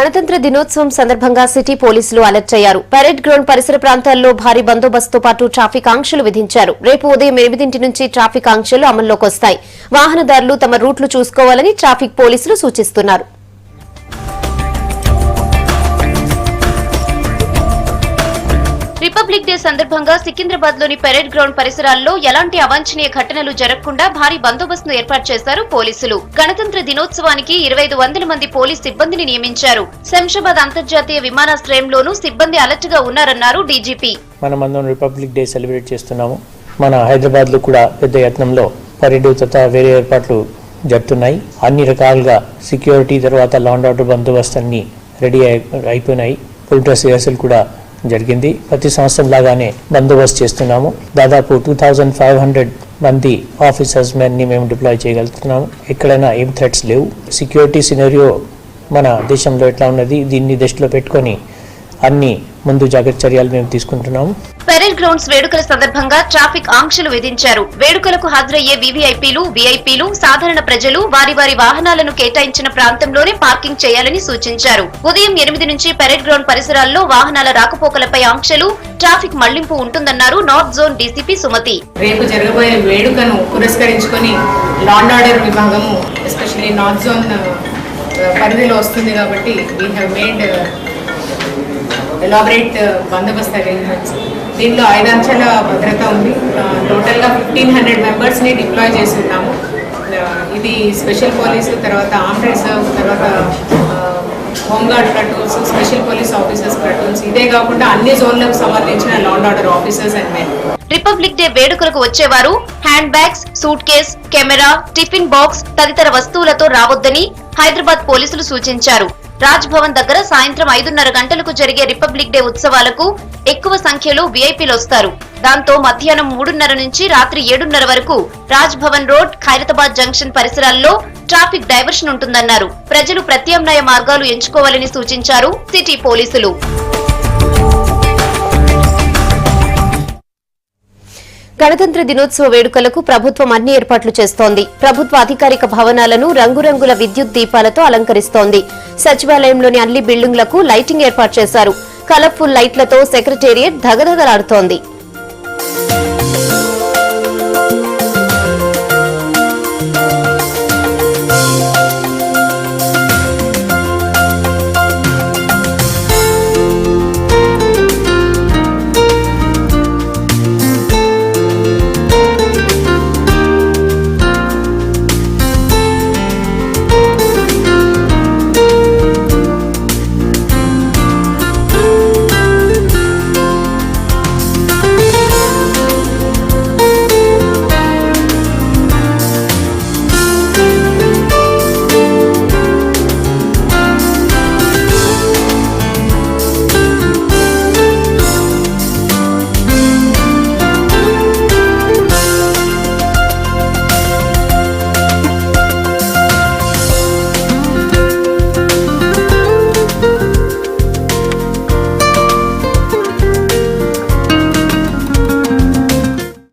గణతంత్ర దినోత్సవం సందర్భంగా సిటీ పోలీసులు అలర్ట్ అయ్యారు. పరేడ్ గ్రౌండ్ పరిసర ప్రాంతాల్లో భారీ బందోబస్తుతో పాటు ట్రాఫిక్ ఆంక్షలు విధించారు. రేపు ఉదయం 8 నుంచి ట్రాఫిక్ ఆంక్షలు అమల్లోకి వస్తాయి. వాహనదారులు తమ రూట్లు చూసుకోవాలని ట్రాఫిక్ పోలీసులు సూచిస్తున్నారు. రిపబ్లిక్ డే సందర్భంగా సికింద్రాబాద్ లోని పరేడ్ గ్రౌండ్ పరిసరాల్లో ఎలాంటి అవాంఛనీయ ఘటనలు జరగకుండా భారీ బందోబస్తును ఏర్పాటు చేశారు పోలీసులు. గణతంత్ర దినోత్సవానికి 2500 మంది పోలీస్ సిబ్బందిని నియమించారు. శంషాబాద్ అంతర్జాతీయ విమానాశ్రయంలోనూ సిబ్బంది అలర్ట్ గా ఉన్నారన్నారు డీజీపీ. మనమందరం రిపబ్లిక్ డే సెలబ్రేట్ చేస్తున్నాము. మన హైదరాబాద్ లో కూడా పెద్ద యత్నంలో పరేడ్ తత వేరే ఏర్పాట్లు జరుగుతున్నాయి. అన్ని రకాలుగా సెక్యూరిటీ తర్వాత లా అండ్ ఆర్డర్ బందోబస్తు అన్ని రెడీ అయిపోయినాయి. ఫుల్ డ్రెస్ రిహర్సల్ కూడా జరిగింది. ప్రతి సంవత్సరం లాగానే బందోబస్తు చేస్తున్నాము. దాదాపు 2500 మంది ఆఫీసర్స్ మెన్ ని మేము డిప్లాయ్ చేయగలుగుతున్నాము. ఎక్కడైనా ఏం థ్రెట్స్ లేవు. సెక్యూరిటీ సినారియో మన దేశంలో ఎట్లా ఉన్నది దీన్ని దృష్టిలో పెట్టుకొని అన్ని ముందు జాగ్రత్త చర్యలు మేము తీసుకుంటున్నాము. పరేడ్ గ్రౌండ్స్ వేడుకల సందర్భంగా ట్రాఫిక్ ఆంక్షలు విధించారు. వేడుకలకు హాజరయ్యే వీవీఐపీలు, వీఐపీలు, సాధారణ ప్రజలు వారి వారి వాహనాలను కేటాయించిన ప్రాంతంలోనే పార్కింగ్ చేయాలని సూచించారు. ఉదయం 8 నుంచి పరేడ్ గ్రౌండ్ పరిసరాల్లో వాహనాల రాకపోకలపై ఆంక్షలు, ట్రాఫిక్ మళ్లింపు ఉంటుందన్నారు నార్త్ జోన్ డీసీపీ సుమతి. రేపు జరగబోయే వేడుకను పురస్కరించుకొని లా అండ్ ఆర్డర్ విభాగము ఎస్పెషల్లీ నార్త్ జోన్ పరిధిలో వస్తుంది కాబట్టి వీ హ్యావ్ మేడ్ ఎలాబరేట్ బందోబస్తు అరేంజ్మెంట్స్. దీనిలో 5 అంచెల భద్రత ఉంది. టోటల్గా 1500 మెంబర్స్ని డిప్లాయ్ చేసి ఉన్నాము. ఇది స్పెషల్ పోలీసు, తర్వాత ఆర్మ్డ్ రిజర్వ్, తర్వాత home guard platoons, special police officers platoons, ఇదే కాకుండా అన్ని జోన్లకు సంబంధించిన law and order officers and men. Republic day వేడుకలకు వచ్చేవారు hand bags, suit case, camera, tiffin box తదితర వస్తువులతో రావద్దని హైదరాబాద్ పోలీసులు సూచించారు. రాజ్ భవన్ దగ్గర సాయంత్రం 5:30 గంటలకు జరిగే రిపబ్లిక్ డే ఉత్సవాలకు ఎక్కువ సంఖ్యలో వీఐపీలు వస్తారు. దాంతో మధ్యాహ్నం 3:30 నుంచి రాత్రి 7:30 వరకు రాజ్ భవన్ రోడ్, ఖైరతాబాద్ జంక్షన్ పరిసరాల్లో ట్రాఫిక్ డైవర్షన్ ఉంటుందన్నారు. ప్రజలు ప్రత్యామ్నాయ మార్గాలు ఎంచుకోవాలని సూచించారు సిటీ పోలీసులు. గణతంత్ర దినోత్సవ వేడుకలకు ప్రభుత్వం అన్ని ఏర్పాట్లు చేస్తోంది. ప్రభుత్వ అధికారిక భవనాలను రంగురంగుల విద్యుత్ దీపాలతో అలంకరిస్తోంది. సచివాలయంలోని అన్ని బిల్డింగ్లకు లైటింగ్ ఏర్పాటు చేశారు. కలర్ఫుల్ లైట్లతో సెక్రటేరియట్ ధగధగలాడుతోంది.